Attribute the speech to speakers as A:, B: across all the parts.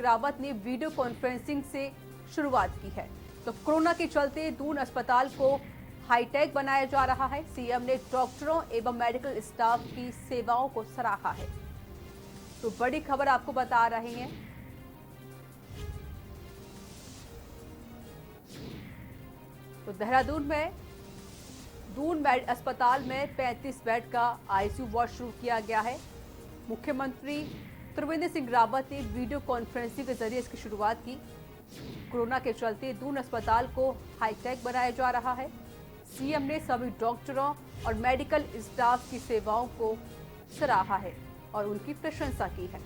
A: रावत ने video conferencing से शुरुआत की है। तो कोरोना के चलते दून अस्पताल को हाईटेक बनाया जा रहा है। सीएम ने डॉक्टरों एवं मेडिकल स्टाफ की सेवाओं को सराहा है। तो बड़ी खबर आपको बता रहे हैं। तो देहरादून में दून अस्पताल में 35 बेड का आईसीयू वार्ड शुरू किया गया है। मुख्यमंत्री त्रिवेंद्र सिंह रावत ने वीडियो कॉन्फ्रेंसिंग के जरिए इसकी शुरुआत की। कोरोना के चलते दून अस्पताल को हाईटेक बनाया जा रहा है। सीएम ने सभी डॉक्टरों और मेडिकल स्टाफ की सेवाओं को सराहा है और उनकी प्रशंसा की है।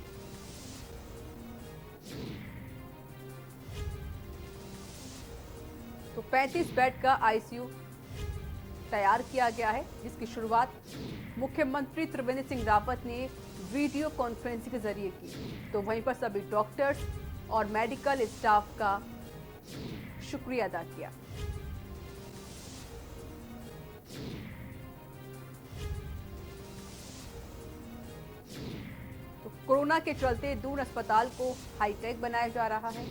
A: तो 35 बेड का आईसीयू तैयार किया गया है, जिसकी शुरुआत मुख्यमंत्री त्रिवेंद्र सिंह रावत ने वीडियो कॉन्फ्रेंसिंग के जरिए की। तो वहीं पर सभी डॉक्टर्स और मेडिकल स्टाफ का शुक्रिया अदा किया। तो कोरोना के चलते दून अस्पताल को हाईटेक बनाया जा रहा है।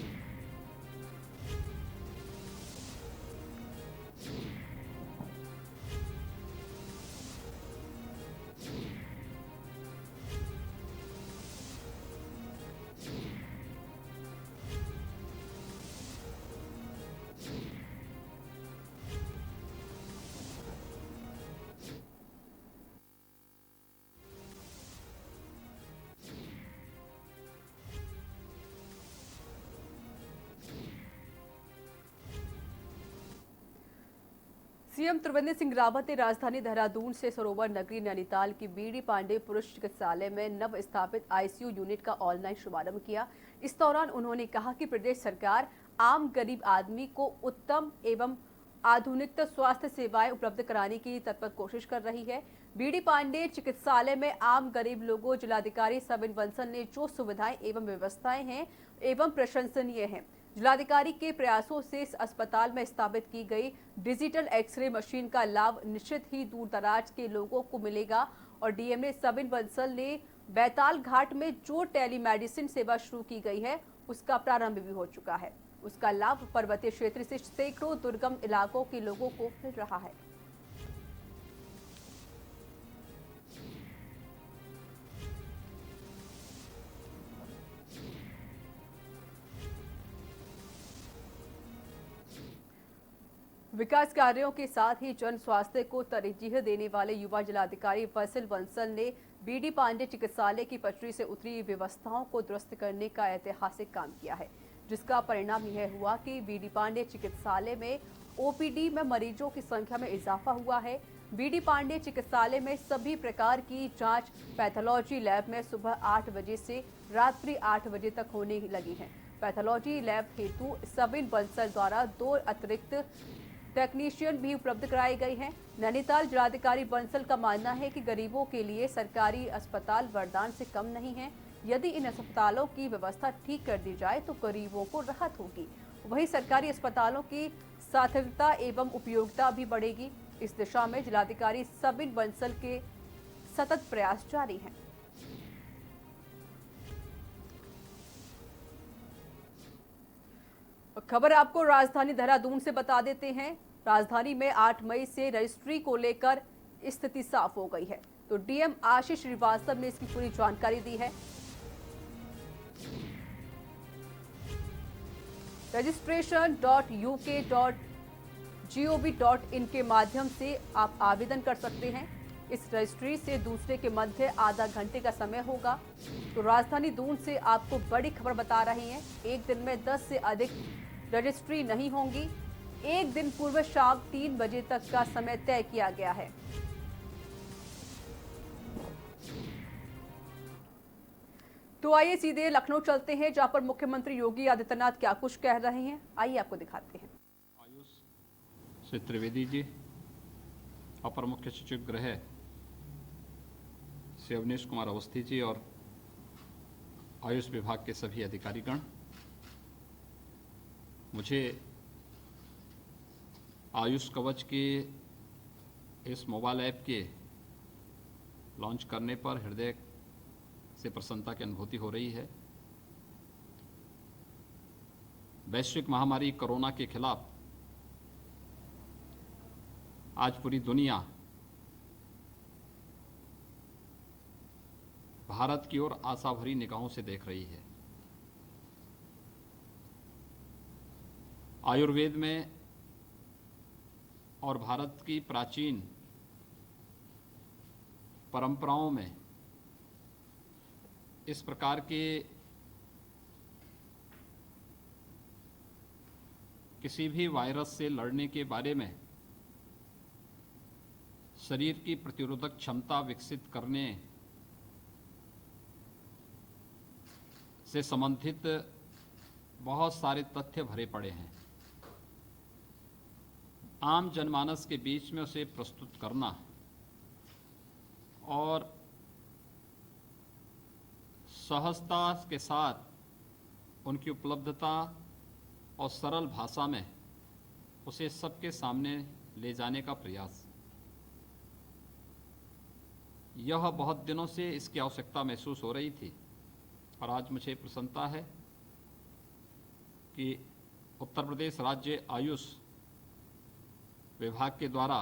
A: सीएम त्रिवेंद्र सिंह रावत ने राजधानी देहरादून से सरोवर नगरी नैनीताल की बीडी पांडे पुरुष चिकित्सालय में नव स्थापित आईसीयू यूनिट का ऑनलाइन शुभारंभ किया। इस दौरान उन्होंने कहा कि प्रदेश सरकार आम गरीब आदमी को उत्तम एवं आधुनिक स्वास्थ्य सेवाएं उपलब्ध कराने की तत्पर कोशिश कर रही है। बीडी पांडे चिकित्सालय में आम गरीब लोगों जिलाधिकारी सविन बंसल ने जो सुविधाएं एवं व्यवस्थाएं हैं एवं प्रशंसनीय हैं। जिलाधिकारी के प्रयासों से इस अस्पताल में स्थापित की गई डिजिटल एक्सरे मशीन का लाभ निश्चित ही दूर दराज के लोगों को मिलेगा। और डीएमए सविन बंसल ने बैताल घाट में जो टेलीमेडिसिन सेवा शुरू की गई है उसका प्रारंभ भी हो चुका है। उसका लाभ पर्वतीय क्षेत्र से सैकड़ों दुर्गम इलाकों के लोगों को मिल रहा है। विकास कार्यों के साथ ही जन स्वास्थ्य को तरजीह देने वाले युवा जिलाधिकारी फैसल बंसल ने बीडी पांडे चिकित्सालय की पटरी से उतरी व्यवस्थाओं को दुरुस्त करने का ऐतिहासिक काम किया है, जिसका परिणाम यह हुआ कि बीडी पांडे चिकित्सालय में ओपीडी में मरीजों की संख्या में इजाफा हुआ है। बीडी पांडे चिकित्सालय में सभी प्रकार की जांच पैथोलॉजी लैब में सुबह 8 बजे से रात्रि 8 बजे तक होने लगी है। पैथोलॉजी लैब हेतु सविन बंसल द्वारा 2 अतिरिक्त टेक्नीशियन भी उपलब्ध कराए गए हैं। नैनीताल जिलाधिकारी बंसल का मानना है कि गरीबों के लिए सरकारी अस्पताल वरदान से कम नहीं है। यदि इन अस्पतालों की व्यवस्था ठीक कर दी जाए तो गरीबों को राहत होगी। वहीं सरकारी अस्पतालों की सार्थकता एवं उपयोगिता भी बढ़ेगी। इस दिशा में जिलाधिकारी सविन बंसल के सतत प्रयास जारी हैं। खबर आपको राजधानी देहरादून से बता देते हैं। राजधानी में 8 मई से रजिस्ट्री को लेकर स्थिति साफ हो गई है। तो डीएम आशीष श्रीवास्तव ने इसकी पूरी जानकारी दी है। registration.uk.gov.in के माध्यम से आप आवेदन कर सकते हैं। इस रजिस्ट्री से दूसरे के मध्य आधा घंटे का समय होगा। तो राजधानी दून से आपको बड़ी खबर बता रहे हैं। एक दिन में 10 से अधिक रजिस्ट्री नहीं होंगी। एक दिन पूर्व शाम 3 बजे तक का समय तय किया गया है। तो आइए सीधे लखनऊ चलते हैं, जहां पर मुख्यमंत्री योगी आदित्यनाथ क्या कुछ कह रहे हैं, आइए आपको दिखाते हैं।
B: आयुष श्री त्रिवेदी जी, अपर मुख्य सचिव गृह श्री अवनीश कुमार अवस्थी जी और आयुष विभाग के सभी अधिकारीगण, मुझे आयुष कवच के इस मोबाइल ऐप के लॉन्च करने पर हृदय से प्रसन्नता की अनुभूति हो रही है। वैश्विक महामारी कोरोना के खिलाफ आज पूरी दुनिया भारत की ओर आशा भरी निगाहों से देख रही है। आयुर्वेद में और भारत की प्राचीन परंपराओं में इस प्रकार के किसी भी वायरस से लड़ने के बारे में शरीर की प्रतिरोधक क्षमता विकसित करने से संबंधित बहुत सारे तथ्य भरे पड़े हैं। आम जनमानस के बीच में उसे प्रस्तुत करना और सहजता के साथ उनकी उपलब्धता और सरल भाषा में उसे सबके सामने ले जाने का प्रयास, यह बहुत दिनों से इसकी आवश्यकता महसूस हो रही थी और आज मुझे प्रसन्नता है कि उत्तर प्रदेश राज्य आयुष विभाग के द्वारा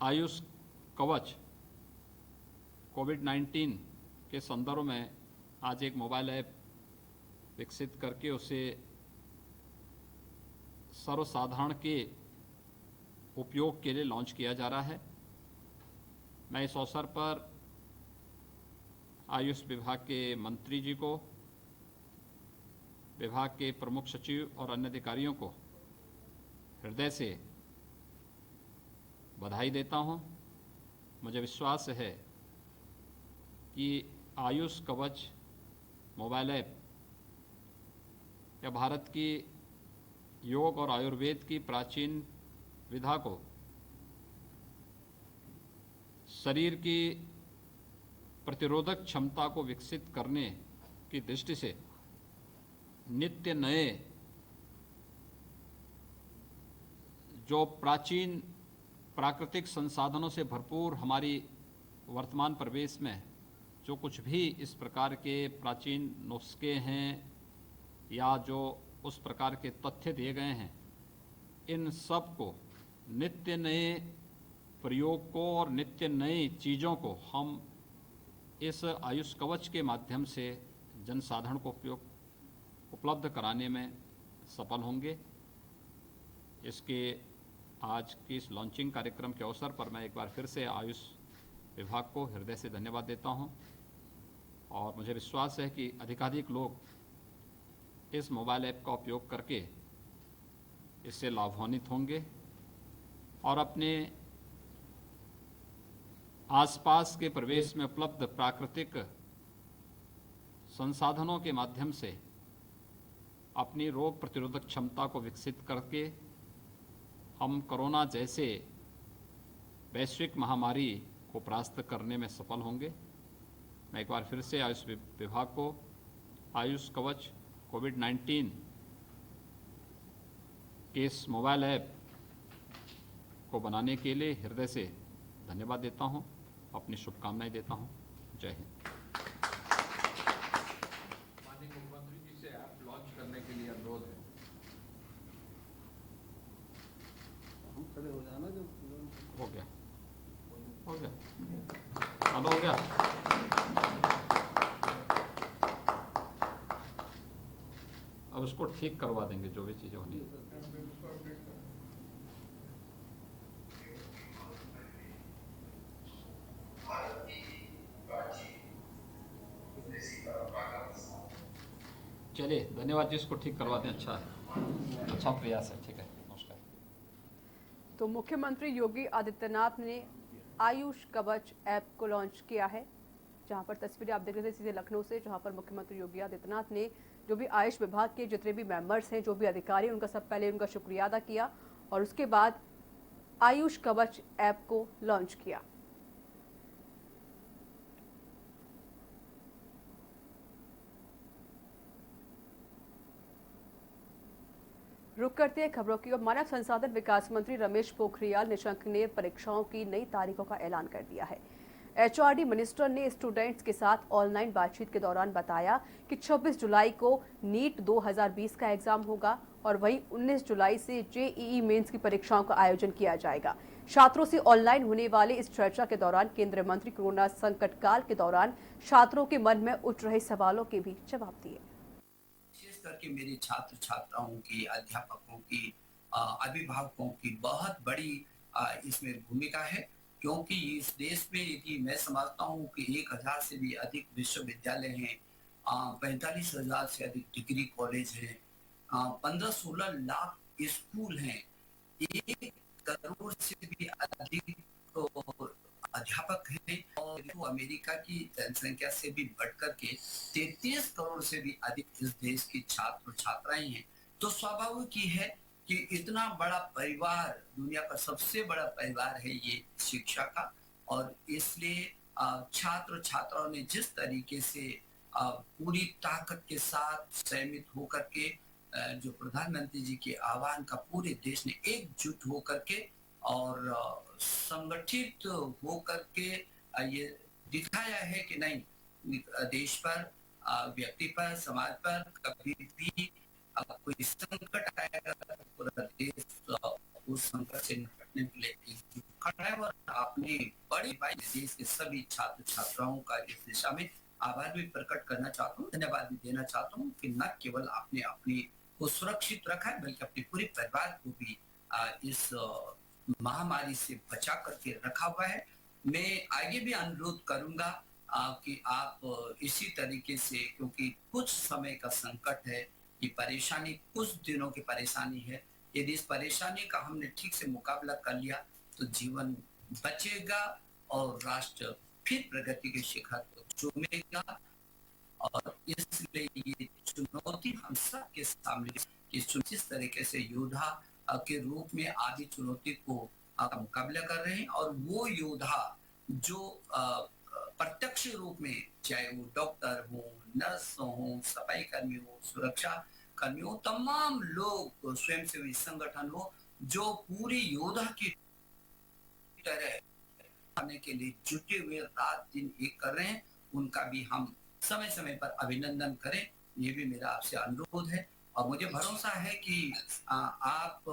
B: आयुष कवच कोविड-19 के संदर्भ में आज एक मोबाइल ऐप विकसित करके उसे सर्वसाधारण के उपयोग के लिए लॉन्च किया जा रहा है। मैं इस अवसर पर आयुष विभाग के मंत्री जी को, विभाग के प्रमुख सचिव और अन्य अधिकारियों को हृदय से बधाई देता हूं। मुझे विश्वास है कि आयुष कवच मोबाइल ऐप या भारत की योग और आयुर्वेद की प्राचीन विधा को शरीर की प्रतिरोधक क्षमता को विकसित करने की दृष्टि से नित्य नए जो प्राचीन प्राकृतिक संसाधनों से भरपूर हमारी वर्तमान परिवेश में जो कुछ भी इस प्रकार के प्राचीन नुस्खे हैं या जो उस प्रकार के तथ्य दिए गए हैं, इन सब को नित्य नए प्रयोग को और नित्य नई चीज़ों को हम इस आयुष कवच के माध्यम से जनसाधारण को उपलब्ध कराने में सफल होंगे। इसके आज की इस लॉन्चिंग कार्यक्रम के अवसर पर मैं एक बार फिर से आयुष विभाग को हृदय से धन्यवाद देता हूं और मुझे विश्वास है कि अधिकाधिक लोग इस मोबाइल ऐप का उपयोग करके इससे लाभान्वित होंगे और अपने आसपास के परिवेश में उपलब्ध प्राकृतिक संसाधनों के माध्यम से अपनी रोग प्रतिरोधक क्षमता को विकसित करके हम कोरोना जैसे वैश्विक महामारी को परास्त करने में सफल होंगे। मैं एक बार फिर से आयुष विभाग को आयुष कवच कोविड-19 के इस मोबाइल ऐप को बनाने के लिए हृदय से धन्यवाद देता हूं, अपनी शुभकामनाएं देता हूं। जय हिंद।
C: माननीय मुख्यमंत्री जी से ऐप लॉन्च करने के लिए अनुरोध है।
D: खड़े हो जाना जो
B: हो गया चलो हो गया। अब उसको ठीक करवा देंगे जो भी चीज़ें होनी है। चलिए धन्यवाद जी, इसको ठीक करवा दें। अच्छा है, अच्छा प्रयास है। ठीक है, नमस्कार।
A: तो मुख्यमंत्री योगी आदित्यनाथ ने आयुष कवच ऐप को लॉन्च किया है, जहां पर तस्वीरें आप देख रहे थे सीधे लखनऊ से, जहां पर मुख्यमंत्री योगी आदित्यनाथ ने जो भी आयुष विभाग के जितने भी मेंबर्स हैं, जो भी अधिकारी, उनका सब पहले उनका शुक्रिया अदा किया और उसके बाद आयुष कवच ऐप को लॉन्च किया। रुक करते हैं खबरों की ओर। मानव संसाधन विकास मंत्री रमेश पोखरियाल निशंक ने परीक्षाओं की नई तारीखों का ऐलान कर दिया है। एचआरडी मिनिस्टर ने स्टूडेंट्स के साथ ऑनलाइन बातचीत के दौरान बताया कि 26 जुलाई को नीट 2020 का एग्जाम होगा और वहीं 19 जुलाई से जेईई मेंस की परीक्षाओं का आयोजन किया जाएगा। छात्रों से ऑनलाइन होने वाले इस चर्चा के दौरान केंद्रीय मंत्री कोरोना संकट काल के दौरान छात्रों के मन में उठ रहे सवालों के भी जवाब दिए।
E: विशेष करके मेरे छात्र छात्राओं की, अध्यापकों की, अभिभावकों की बहुत बड़ी इसमें भूमिका है, क्योंकि इस देश में यदि मैं समझता हूँ कि 1000 से भी अधिक विश्वविद्यालय हैं, 45,000 से अधिक डिग्री कॉलेज हैं, 15-16 लाख स्कूल हैं, 1 करोड़ से भी अधिक अध्यापक हैं और अमेरिका की जनसंख्या से भी बढ़कर के 33 करोड़ से भी अधिक इस देश की छात्र छात्राएं हैं। तो स्वाभाविक ही है कि इतना बड़ा परिवार, दुनिया का सबसे बड़ा परिवार है ये शिक्षा का, और इसलिए छात्र छात्राओं ने जिस तरीके से पूरी ताकत के साथ संयमित होकर के जो प्रधानमंत्री जी के आह्वान का पूरे देश ने एकजुट होकर के और संगठित होकर के ये दिखाया है कि नहीं, देश पर, व्यक्ति पर, समाज पर कभी भी कोई संकट आएगा तो पूरा देश उस संकट से निपटने के लिए एकजुट खड़ा है। और अपने बड़े भाई देश के सभी छात्र छात्राओं का इस दिशा में आभार भी प्रकट करना चाहता हूँ, धन्यवाद भी देना चाहता हूँ कि न केवल आपने अपनी को सुरक्षित रखा है बल्कि अपने पूरे परिवार को भी इस महामारी से बचा करके रखा हुआ है। मैं आगे भी अनुरोध करूंगा कि आप इसी तरीके से, क्योंकि कुछ समय का संकट है, ये परेशानी कुछ दिनों की परेशानी है, यदि इस परेशानी का हमने ठीक से मुकाबला कर लिया तो जीवन बचेगा और राष्ट्र फिर प्रगति के शिखर को चूमेगा। और इसलिए ये चुनौती हम सब के सामने कि जिस तरीके से योद्धा के रूप में आदि चुनौती को मुकाबला कर रहे हैं, और वो योद्धा जो प्रत्यक्ष रूप में, चाहे वो डॉक्टर हो, नर्स हो, सफाई कर्मी हो, सुरक्षा कर्मी हो, तमाम लोग, स्वयंसेवी संगठन हो, जो पूरी योद्धा की तरह करने के लिए जुटे हुए रात दिन एक कर रहे हैं, उनका भी हम समय समय पर अभिनंदन करें, ये भी मेरा आपसे अनुरोध है। और मुझे भरोसा है कि आप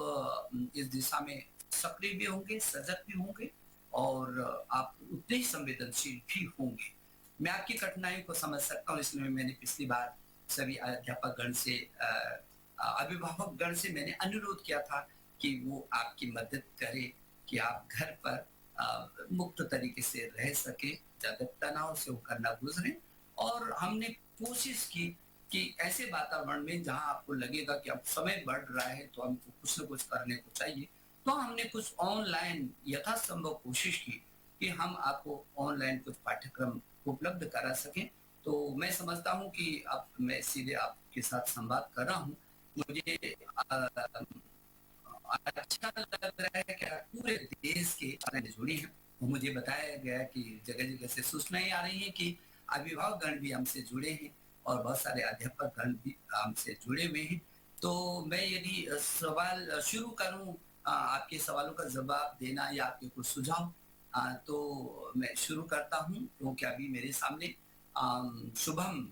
E: इस दिशा में सक्रिय भी होंगे, सजग भी होंगे और आप उतने ही संवेदनशील भी होंगे। मैं आपकी कठिनाई को समझ सकता हूँ, इसलिए मैंने पिछली बार सभी अध्यापक गण से, अभिभावक गण से मैंने अनुरोध किया था कि वो आपकी मदद करे कि आप घर पर मुक्त तरीके से रह सके, ज्यादा तनाव से होकर न गुजरे। और हमने कोशिश की कि ऐसे वातावरण में जहां आपको लगेगा कि अब समय बढ़ रहा है तो हमको कुछ न कुछ करने को चाहिए, तो हमने कुछ ऑनलाइन यथासंभव कोशिश की कि हम आपको ऑनलाइन कुछ पाठ्यक्रम उपलब्ध करा सकें। तो मैं समझता हूं कि अब मैं सीधे आपके साथ संवाद कर रहा हूं, मुझे अच्छा लग रहा है कि पूरे देश के जुड़ी हैं। मुझे बताया गया कि जगह जगह से सूचनाएं आ रही हैं कि अभिभावक गण भी हमसे जुड़े हैं और बहुत सारे अध्यापक गण भी हमसे जुड़े हुए हैं। तो मैं यदि सवाल शुरू करूं, आपके सवालों का जवाब देना या आपके कुछ सुझाव, तो मैं शुरू करता हूं, क्योंकि अभी मेरे सामने शुभम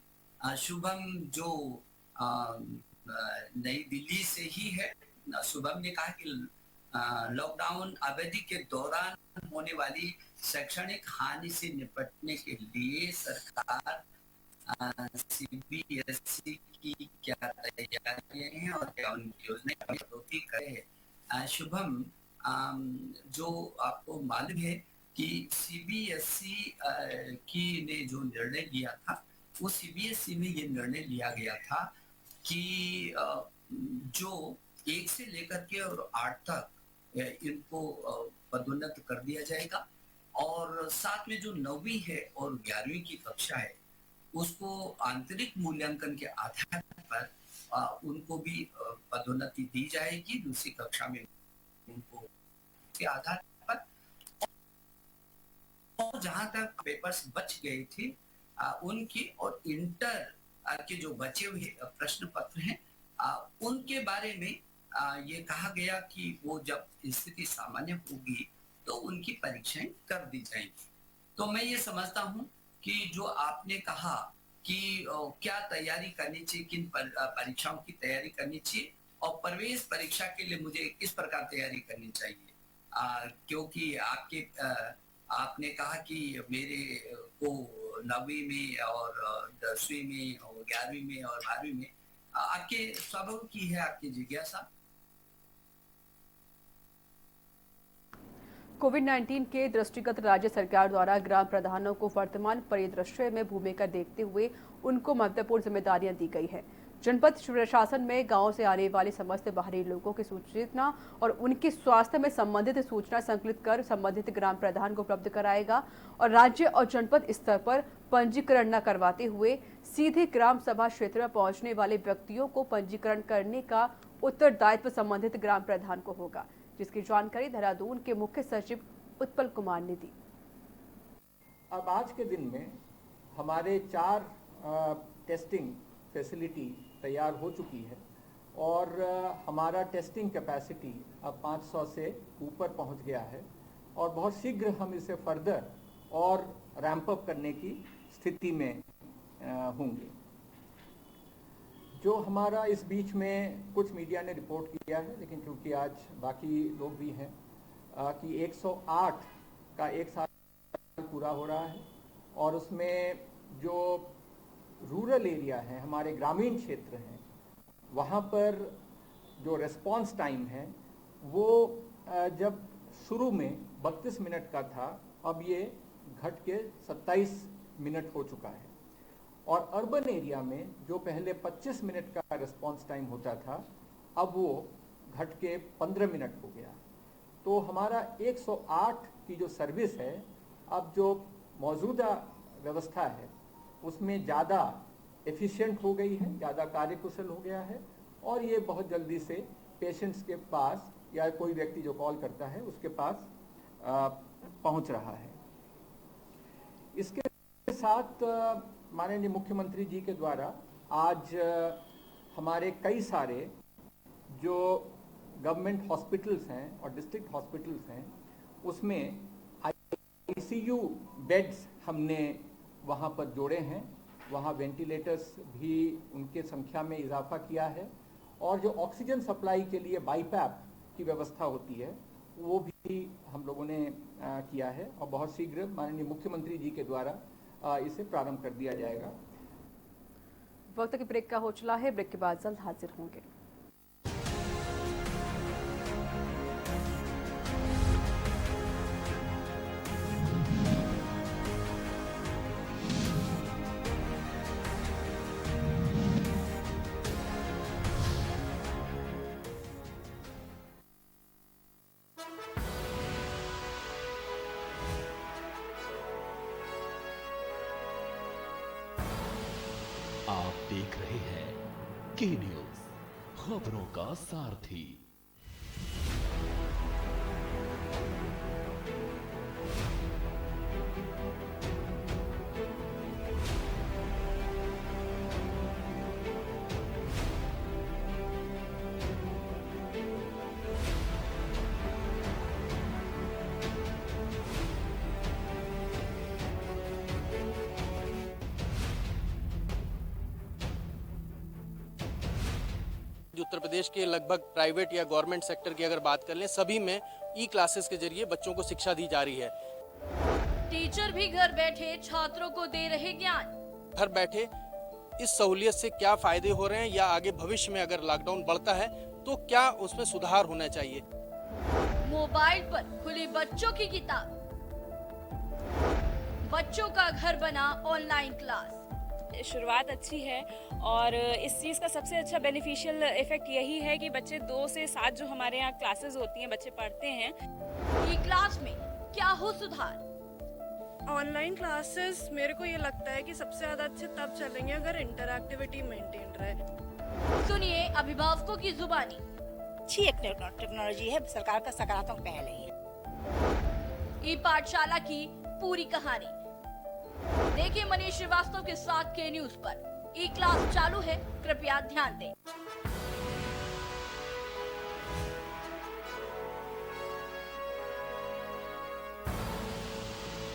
E: जो नई दिल्ली से ही है। शुभम ने कहा कि लॉकडाउन अवधि के दौरान होने वाली शैक्षणिक हानि से निपटने के लिए सरकार सीबीएसई की क्या तैयारियां हैं और क्या उनकी योजनाएं बढ़ोतरी करे। शुभम, जो आपको मालूम है कि सीबीएसई की ने जो निर्णय लिया था, वो सीबीएसई में ये निर्णय लिया गया था कि जो 1 से लेकर के और 8 तक इनको पदोन्नत कर दिया जाएगा, और साथ में जो 9वीं है और 11वीं की कक्षा है उसको आंतरिक मूल्यांकन के आधार पर उनको भी पदोन्नति दी जाएगी, दूसरी कक्षा में उनको के आधार पर। और जहां तक पेपर्स बच गए थे उनकी और इंटर के जो बचे हुए प्रश्न पत्र हैं उनके बारे में ये कहा गया कि वो जब स्थिति सामान्य होगी तो उनकी परीक्षाएं कर दी जाएंगी। तो मैं ये समझता हूँ कि जो आपने कहा कि क्या तैयारी करनी चाहिए, किन परीक्षाओं की तैयारी करनी चाहिए और प्रवेश परीक्षा के लिए मुझे किस प्रकार तैयारी करनी चाहिए, क्योंकि आपने कहा कि मेरे को 9वीं में और 10वीं में और 11वीं में और 12वीं में आपके स्वाभाविक की है आपकी जिज्ञासा।
A: कोविड-19 के दृष्टिगत राज्य सरकार द्वारा ग्राम प्रधानों को वर्तमान परिदृश्य में भूमिका देखते हुए उनको महत्वपूर्ण जिम्मेदारियां दी गई है। जनपद प्रशासन में गांव से आने वाले समस्त बाहरी लोगों की सूचना और उनके स्वास्थ्य में संबंधित सूचना संकलित कर संबंधित ग्राम प्रधान को उपलब्ध कराएगा और राज्य और जनपद स्तर पर पंजीकरण न करवाते हुए सीधे ग्राम सभा क्षेत्र में पहुंचने वाले व्यक्तियों को पंजीकरण करने का उत्तरदायित्व संबंधित ग्राम प्रधान को होगा, जिसकी जानकारी देहरादून के मुख्य सचिव उत्पल कुमार ने दी।
F: अब आज के दिन में हमारे 4 टेस्टिंग फैसिलिटी तैयार हो चुकी है और हमारा टेस्टिंग कैपेसिटी अब 500 से ऊपर पहुंच गया है और बहुत शीघ्र हम इसे फर्दर और रैंप अप करने की स्थिति में होंगे। जो हमारा इस बीच में कुछ मीडिया ने रिपोर्ट किया है, लेकिन क्योंकि आज बाकी लोग भी हैं कि 108 का 1 साल पूरा हो रहा है और उसमें जो रूरल एरिया है, हमारे ग्रामीण क्षेत्र हैं, वहाँ पर जो रिस्पांस टाइम है वो जब शुरू में 32 मिनट का था, अब ये घट के 27 मिनट हो चुका है और अर्बन एरिया में जो पहले 25 मिनट का रिस्पांस टाइम होता था, अब वो घट के 15 मिनट हो गया। तो हमारा 108 की जो सर्विस है, अब जो मौजूदा व्यवस्था है उसमें ज़्यादा एफिशिएंट हो गई है, ज़्यादा कार्यकुशल हो गया है और ये बहुत जल्दी से पेशेंट्स के पास या कोई व्यक्ति जो कॉल करता है उसके पास पहुंच रहा है। इसके साथ माननीय मुख्यमंत्री जी के द्वारा आज हमारे कई सारे जो गवर्नमेंट हॉस्पिटल्स हैं और डिस्ट्रिक्ट हॉस्पिटल्स हैं उसमें आईसीयू बेड्स हमने वहाँ पर जोड़े हैं, वहाँ वेंटिलेटर्स भी उनके संख्या में इजाफा किया है और जो ऑक्सीजन सप्लाई के लिए बाईपैप की व्यवस्था होती है वो भी हम लोगों ने किया है और बहुत शीघ्र माननीय मुख्यमंत्री जी के द्वारा इसे प्रारंभ कर दिया जाएगा।
A: वक्त की ब्रेक का हो चला है, ब्रेक के बाद जल्द हाजिर होंगे।
G: आप देख रहे हैं के न्यूज, खबरों का सारथी।
H: उत्तर प्रदेश के लगभग प्राइवेट या गवर्नमेंट सेक्टर की अगर बात कर लें, सभी में ई क्लासेस के जरिए बच्चों को शिक्षा दी जा रही है।
I: टीचर भी घर बैठे छात्रों को दे रहे ज्ञान।
H: घर बैठे इस सहूलियत से क्या फायदे हो रहे हैं या आगे भविष्य में अगर लॉकडाउन बढ़ता है तो क्या उसमें सुधार होना चाहिए।
I: मोबाइल पर खुली बच्चों की किताब, बच्चों का घर बना ऑनलाइन क्लास।
J: शुरुआत अच्छी है और इस चीज़ का सबसे अच्छा बेनिफिशियल इफेक्ट यही है कि बच्चे 2 से 7 जो हमारे यहाँ क्लासेस होती हैं, बच्चे पढ़ते हैं।
I: ई क्लास में क्या हो सुधार?
K: ऑनलाइन क्लासेस मेरे को ये लगता है कि सबसे ज़्यादा अच्छे तब चलेंगे अगर इंटरएक्टिविटी मेंटेन रहे।
I: सुनिए अभिभावकों की जुबानी।
L: अच्छी एक टेक्नोलॉजी है, सरकार का सकारात्मक पहल है ये।
I: ई पाठशाला की पूरी कहानी देखिए मनीष श्रीवास्तव के साथ के न्यूज पर। ई क्लास चालू है, कृपया ध्यान दें।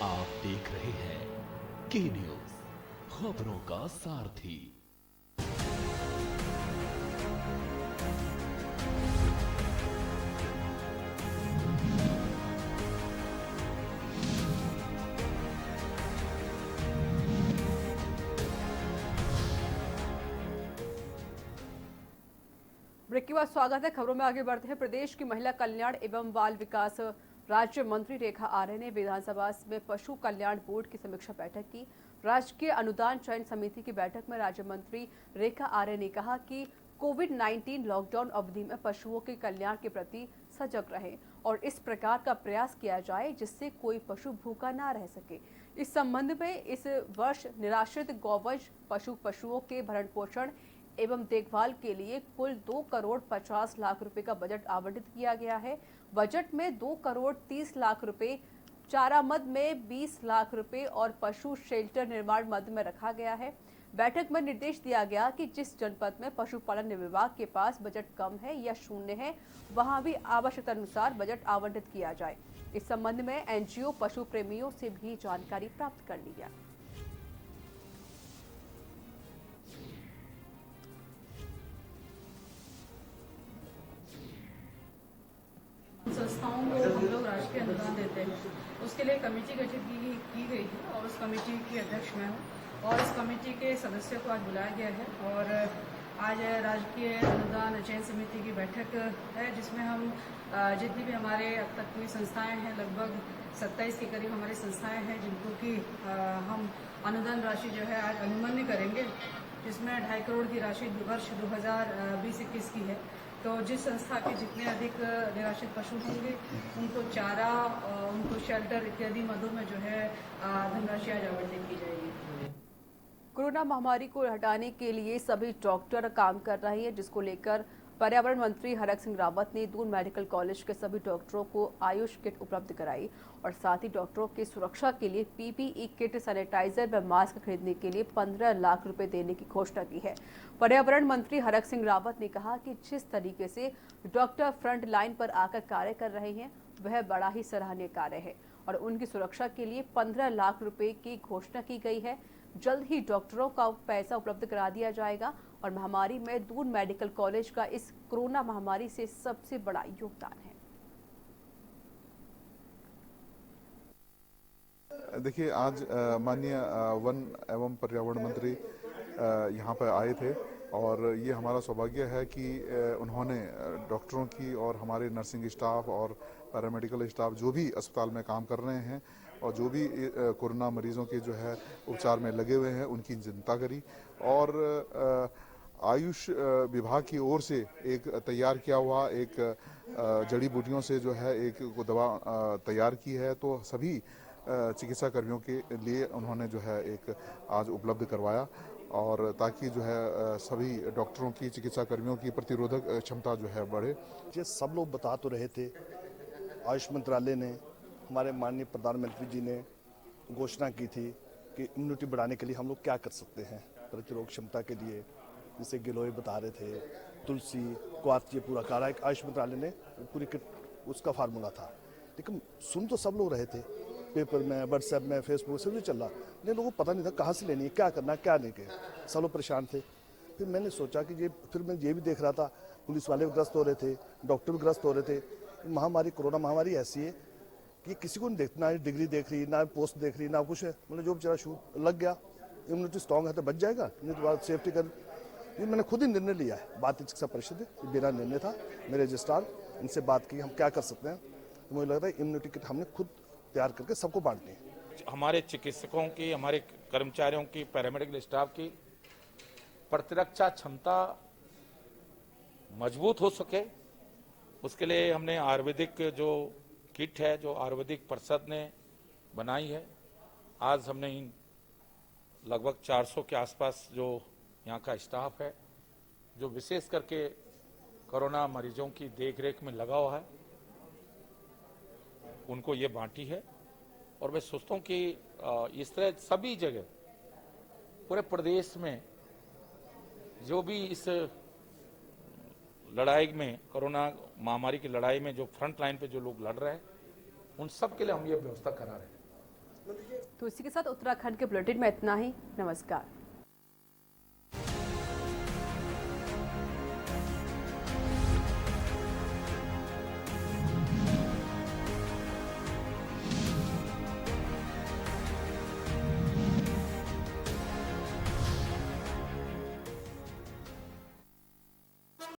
G: आप देख रहे हैं के न्यूज, खबरों का सारथी।
A: ब्रेक के बाद स्वागत है। खबरों में आगे बढ़ते हैं। प्रदेश की महिला कल्याण एवं बाल विकास राज्य मंत्री रेखा आर्य ने विधानसभा में पशु कल्याण बोर्ड की समीक्षा बैठक की। राजकीय अनुदान चयन समिति की बैठक में राज्य मंत्री रेखा आर्य ने कहा कि कोविड-19 लॉकडाउन अवधि में पशुओं के कल्याण के प्रति सजग रहे और इस प्रकार का प्रयास किया जाए जिससे कोई पशु भूखा ना रह सके। इस संबंध में इस वर्ष निराश्रित गौवंश पशुओं के भरण पोषण एवं देखभाल के लिए कुल 2 करोड़ 50 लाख रुपए का बजट आवंटित किया गया है। बजट में 2 करोड़ 30 लाख रुपए चारा मद में 20 लाख रुपए और पशु शेल्टर निर्माण मद में रखा गया है। बैठक में निर्देश दिया गया कि जिस जनपद में पशुपालन विभाग के पास बजट कम है या शून्य है, वहां भी आवश्यकता अनुसार बजट आवंटित किया जाए। इस संबंध में एनजीओ पशु प्रेमियों से भी जानकारी प्राप्त कर ली गई।
M: संस्थाओं को हम लोग राष्ट्रीय अनुदान देते हैं, उसके लिए कमेटी गठित की गई है और उस कमेटी की अध्यक्ष मैं हूँ और इस कमेटी के सदस्यों को आज बुलाया गया है और आज राजकीय अनुदान चयन समिति की बैठक है जिसमें हम जितनी भी हमारे अब तक की संस्थाएं हैं, लगभग 27 के करीब हमारी संस्थाएं हैं जिनको कि हम अनुदान राशि जो है आज अनुमान्य करेंगे, जिसमें 2.5 करोड़ की राशि वर्ष 2020-21 की है। तो जिस संस्था के जितने अधिक निराश्रित पशु होंगे उनको चारा, उनको शेल्टर इत्यादि मदों में जो है धनराशि आज आवंटित की जाएगी।
A: कोरोना महामारी को हटाने के लिए सभी डॉक्टर काम कर रहे हैं, जिसको लेकर पर्यावरण मंत्री हरक सिंह रावत ने दून मेडिकल कॉलेज के सभी डॉक्टरों को आयुष किट उपलब्ध कराई और साथ ही डॉक्टरों की सुरक्षा के लिए पीपीई किट, सैनिटाइजर व मास्क खरीदने के लिए 15 लाख रुपए देने की घोषणा की है। पर्यावरण मंत्री हरक सिंह रावत ने कहा कि जिस तरीके से डॉक्टर फ्रंट लाइन पर आकर कार्य कर रहे हैं वह बड़ा ही सराहनीय कार्य है और उनकी सुरक्षा के लिए 15 लाख रुपए की घोषणा की गई है। जल्द ही डॉक्टरों का पैसा उपलब्ध करा दिया जाएगा और महामारी में दून मेडिकल कॉलेज का इस कोरोना महामारी से सबसे बड़ा योगदान है।
N: देखिए, आज माननीय वन एवं पर्यावरण मंत्री यहाँ पर आए थे और ये हमारा सौभाग्य है कि उन्होंने डॉक्टरों की और हमारे नर्सिंग स्टाफ और पैरामेडिकल स्टाफ जो भी अस्पताल में काम कर रहे हैं और जो भी कोरोना मरीजों के जो है उपचार में लगे हुए हैं उनकी चिंता करी और आयुष विभाग की ओर से एक तैयार किया हुआ एक जड़ी बूटियों से जो है एक दवा तैयार की है, तो सभी चिकित्सा कर्मियों के लिए उन्होंने जो है एक आज उपलब्ध करवाया और ताकि जो है सभी डॉक्टरों की, चिकित्सा कर्मियों की प्रतिरोधक क्षमता जो है बढ़े।
O: ये सब लोग बता तो रहे थे, आयुष मंत्रालय ने, हमारे माननीय प्रधानमंत्री जी ने घोषणा की थी कि इम्यूनिटी बढ़ाने के लिए हम लोग क्या कर सकते हैं प्रतिरोधक क्षमता के लिए, जैसे गिलोय बता रहे थे, तुलसी, क्वाथ, ये पूरा काढ़ा एक आयुष मंत्रालय ने पूरी किट उसका फार्मूला था। लेकिन सुन तो सब लोग रहे थे, पेपर में, व्हाट्सएप में, फेसबुक से भी चल रहा, लेकिन लोगों को पता नहीं था कहाँ से लेनी है, क्या करना, क्या नहीं के, सब लोग परेशान थे। फिर मैंने सोचा कि ये, फिर मैं ये भी देख रहा था पुलिस वाले भी ग्रस्त हो रहे थे, डॉक्टर भी ग्रस्त हो रहे थे। महामारी, कोरोना महामारी ऐसी है कि किसी को नहीं देखना, ना डिग्री देख रही, ना पोस्ट देख रही, ना कुछ है। मतलब जो बेचारा शू लग गया, इम्यूनिटी स्ट्रॉन्ग है तो बच जाएगा, नहीं तो बात सेफ्टी कर। ये मैंने खुद ही निर्णय लिया है, भारतीय चिकित्सा परिषद मेरा निर्णय था, मेरे रजिस्ट्रार, इनसे बात की हम क्या कर सकते हैं। तो मुझे लगता है इम्यूनिटी किट हमने खुद तैयार करके सबको बांटनी है।
C: हमारे चिकित्सकों की, हमारे कर्मचारियों की, पैरामेडिकल स्टाफ की प्रतिरक्षा क्षमता मजबूत हो सके, उसके लिए हमने आयुर्वेदिक जो किट है, जो आयुर्वेदिक परिषद ने बनाई है, आज हमने लगभग 400 के आसपास जो यहाँ का स्टाफ है, जो विशेष करके कोरोना मरीजों की देखरेख में लगा हुआ है, उनको ये बांटी है। और मैं सोचता हूँ कि इस तरह सभी जगह पूरे प्रदेश में जो भी इस लड़ाई में, कोरोना महामारी की लड़ाई में जो फ्रंट लाइन पे जो लोग लड़ रहे हैं, उन सब के लिए हम ये व्यवस्था करा रहे हैं।
A: तो इसी के साथ उत्तराखंड के बुलेटिन में इतना ही। नमस्कार।